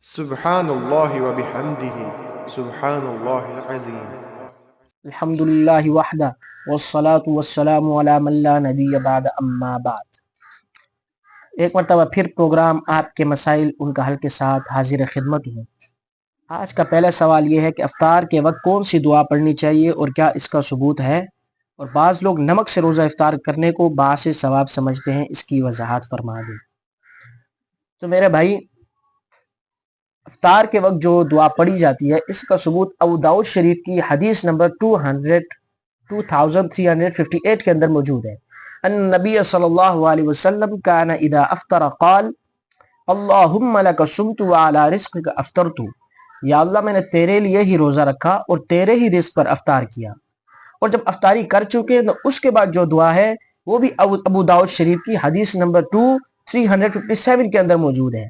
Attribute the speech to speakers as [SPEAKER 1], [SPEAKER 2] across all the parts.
[SPEAKER 1] سبحان اللہ و بحمدہ سبحان اللہ العظیم۔
[SPEAKER 2] الحمدللہ وحدہ والصلاة والسلام علی من لا نبی بعد اما بعد۔ ایک مرتبہ پھر پروگرام آپ کے مسائل ان کا حل کے ساتھ حاضر خدمت ہوں۔ آج کا پہلا سوال یہ ہے کہ افطار کے وقت کون سی دعا پڑھنی چاہیے اور کیا اس کا ثبوت ہے؟ اور بعض لوگ نمک سے روزہ افطار کرنے کو باعث ثواب سمجھتے ہیں، اس کی وضاحت فرما دیں۔ تو میرے بھائی، افطار کے وقت جو دعا پڑھی جاتی ہے اس کا ثبوت ابو داؤد شریف کی حدیث نمبر 2358 کے اندر موجود ہے۔ ان نبی صلی اللہ علیہ وسلم کان اذا افطر قال اللہم لک صمت وعلی رزقک افطرت، یا اللہ میں نے تیرے لیے ہی روزہ رکھا اور تیرے ہی رزق پر افطار کیا۔ اور جب افطاری کر چکے تو اس کے بعد جو دعا ہے وہ بھی ابو داؤد شریف کی حدیث نمبر 2357 کے اندر موجود ہے۔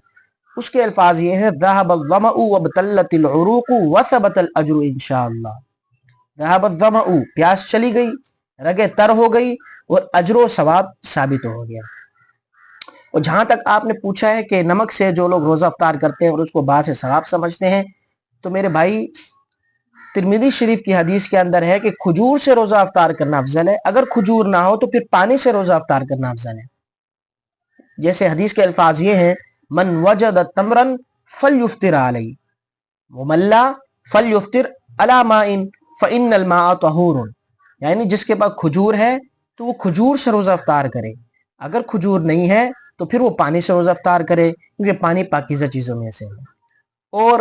[SPEAKER 2] اس کے الفاظ یہ ہیں: ذهب الظمأ وابتلت العروق وثبت الاجر انشاءاللہ۔ ذهب الظمأ، پیاس چلی گئی، رگیں تر ہو گئی اور اجر و ثواب ثابت ہو گیا۔ اور جہاں تک آپ نے پوچھا ہے کہ نمک سے جو لوگ روزہ افطار کرتے ہیں اور اس کو باعث ثواب سمجھتے ہیں، تو میرے بھائی ترمذی شریف کی حدیث کے اندر ہے کہ کھجور سے روزہ افطار کرنا افضل ہے، اگر کھجور نہ ہو تو پھر پانی سے روزہ افطار کرنا افضل ہے۔ جیسے حدیث کے الفاظ یہ ہیں: من وجد تمرا فلیفطر علیہ ومن لا فلیفطر علی ماء فإن الماء طہور، یعنی جس کے پاس کھجور ہے تو وہ کھجور سے روزہ افطار کرے، اگر کھجور نہیں ہے تو پھر وہ پانی سے روزہ افطار کرے، کیونکہ پانی پاکیزہ چیزوں میں سے ہے۔ اور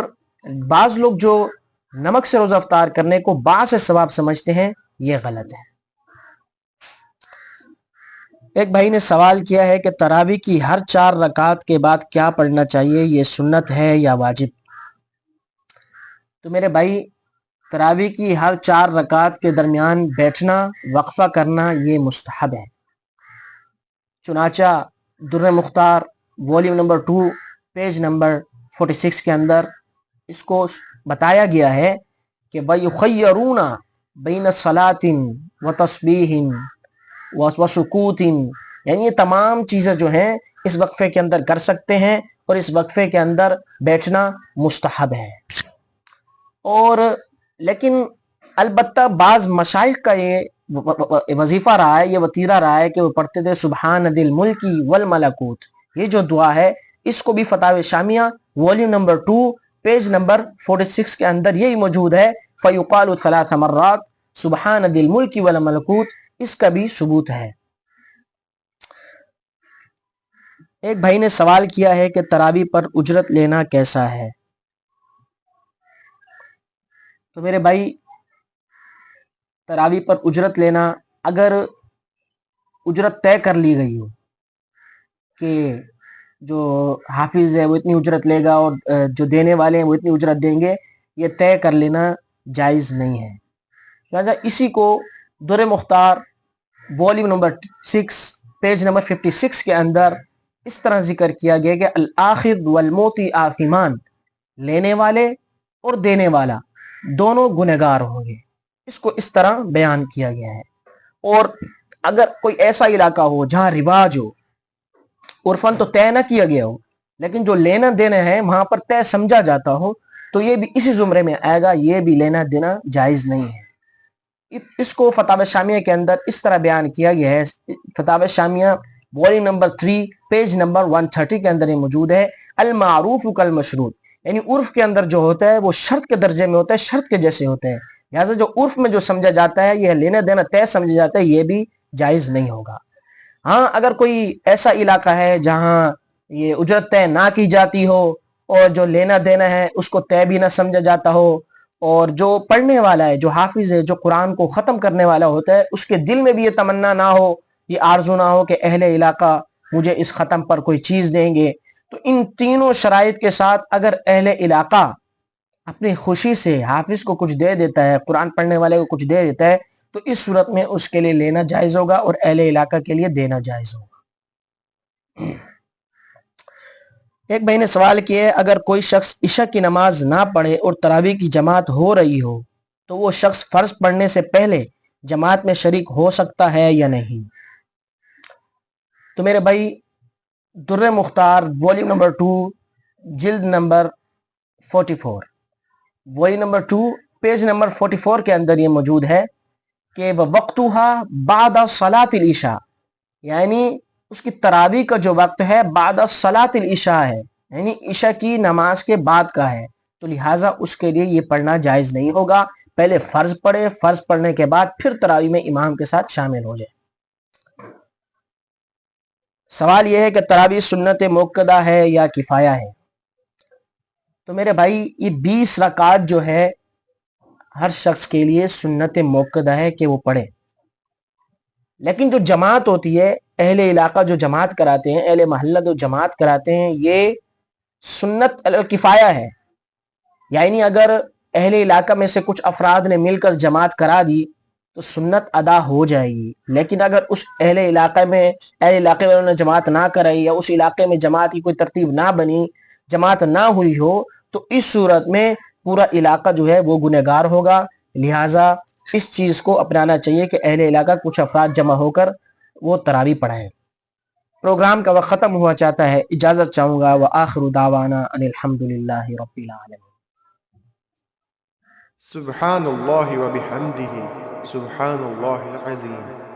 [SPEAKER 2] بعض لوگ جو نمک سے روزہ افطار کرنے کو باعث ثواب سمجھتے ہیں، یہ غلط ہے۔ ایک بھائی نے سوال کیا ہے کہ تراویح کی ہر 4 رکعت کے بعد کیا پڑھنا چاہیے، یہ سنت ہے یا واجب؟ تو میرے بھائی، تراویح کی ہر 4 رکعت کے درمیان بیٹھنا، وقفہ کرنا، یہ مستحب ہے۔ چنانچہ در مختار والیوم نمبر 2 پیج نمبر 46 کے اندر اس کو بتایا گیا ہے کہ وَيُخَيَّرُونَ بَيْنَ صَلَاةٍ وَتَسْبِيحٍ وَسُكُوتٍ، یعنی یہ تمام چیزیں جو ہیں اس وقفے کے اندر کر سکتے ہیں، اور اس وقفے کے اندر بیٹھنا مستحب ہے۔ اور لیکن البتہ بعض مشائخ کا یہ وظیفہ رہا ہے، یہ وتیرہ رہا ہے کہ وہ پڑھتے تھے سبحان ذی الملک والملکوت۔ یہ جو دعا ہے اس کو بھی فتاوی شامیہ والیوم نمبر 2 پیج نمبر 46 کے اندر یہی موجود ہے، فیقال 3 مرات سبحان ذی الملک والملکوت، اس کا بھی ثبوت ہے۔ ایک بھائی نے سوال کیا ہے کہ تراویح پر اجرت لینا کیسا ہے؟ تو میرے بھائی، تراویح پر اجرت لینا، اگر اجرت طے کر لی گئی ہو کہ جو حافظ ہے وہ اتنی اجرت لے گا اور جو دینے والے ہیں وہ اتنی اجرت دیں گے، یہ طے کر لینا جائز نہیں ہے۔ لہٰذا اسی کو در مختار والیوم نمبر 6 پیج نمبر 56 کے اندر اس طرح ذکر کیا گیا کہ الآخذ والموتی آثمان، لینے والے اور دینے والا دونوں گنہگار ہوں گے، اس کو اس طرح بیان کیا گیا ہے۔ اور اگر کوئی ایسا علاقہ ہو جہاں رواج ہو، عرفاً تو طے نہ کیا گیا ہو، لیکن جو لینا دینا ہے وہاں پر طے سمجھا جاتا ہو، تو یہ بھی اسی زمرے میں آئے گا، یہ بھی لینا دینا جائز نہیں ہے۔ اس کو فتاوی شامیہ کے اندر اس طرح بیان کیا گیا ہے، فتاوی شامیہ والیوم نمبر 3 پیج نمبر 130 کے اندر یہ موجود ہے: المعروف کالمشروط، یعنی عرف کے اندر جو ہوتا ہے وہ شرط کے درجے میں ہوتا ہے، شرط کے جیسے ہوتے ہیں، لہٰذا جو عرف میں جو سمجھا جاتا ہے، یہ لینا دینا طے سمجھا جاتا ہے، یہ بھی جائز نہیں ہوگا۔ ہاں، اگر کوئی ایسا علاقہ ہے جہاں یہ اجرت طے نہ کی جاتی ہو اور جو لینا دینا ہے اس کو طے بھی نہ سمجھا جاتا ہو، اور جو پڑھنے والا ہے، جو حافظ ہے، جو قرآن کو ختم کرنے والا ہوتا ہے، اس کے دل میں بھی یہ تمنا نہ ہو، یہ آرزو نہ ہو کہ اہل علاقہ مجھے اس ختم پر کوئی چیز دیں گے، تو ان تینوں شرائط کے ساتھ اگر اہل علاقہ اپنی خوشی سے حافظ کو کچھ دے دیتا ہے، قرآن پڑھنے والے کو کچھ دے دیتا ہے، تو اس صورت میں اس کے لیے لینا جائز ہوگا اور اہل علاقہ کے لیے دینا جائز ہوگا۔ ایک بھائی نے سوال کیا ہے، اگر کوئی شخص عشاء کی نماز نہ پڑھے اور تراویح کی جماعت ہو رہی ہو تو وہ شخص فرض پڑھنے سے پہلے جماعت میں شریک ہو سکتا ہے یا نہیں؟ تو میرے بھائی، در مختار والیوم نمبر 2 جلد نمبر 44. وہی نمبر 2 پیج نمبر 44 کے اندر یہ موجود ہے کہ وقتها بعد صلاۃ العشاء، یعنی اس کی تراویح کا جو وقت ہے بعد صلاۃ العشاء ہے، یعنی عشاء کی نماز کے بعد کا ہے، تو لہٰذا اس کے لیے یہ پڑھنا جائز نہیں ہوگا. پہلے فرض پڑھے، فرض پڑھنے کے بعد پھر تراویح میں امام کے ساتھ شامل ہو جائے. سوال یہ ہے کہ تراویح سنت موقدہ ہے یا کفایہ ہے؟ تو میرے بھائی یہ 20 رکعات جو ہے ہر شخص کے لیے سنت موقدہ ہے کہ وہ پڑھے، لیکن جو جماعت ہوتی ہے، اہل علاقہ جو جماعت کراتے ہیں، اہل محلہ جو جماعت کراتے ہیں، یہ سنت الکفایہ ہے. یعنی اگر اہل علاقہ میں سے کچھ افراد نے مل کر جماعت کرا دی تو سنت ادا ہو جائے گی، لیکن اگر اس اہل علاقے والوں نے جماعت نہ کرائی یا اس علاقے میں جماعت کی کوئی ترتیب نہ بنی، جماعت نہ ہوئی ہو، تو اس صورت میں پورا علاقہ جو ہے وہ گنہگار ہوگا. لہٰذا اس چیز کو اپنانا چاہیے کہ اہل علاقہ کچھ افراد جمع ہو کر وہ تراویح پڑھائیں. پروگرام کا وقت ختم ہوا چاہتا ہے، اجازت چاہوں گا. وآخر دعوانا ان الحمدللہ رب العالمین.
[SPEAKER 1] سبحان اللہ و بحمدہ سبحان اللہ العظیم.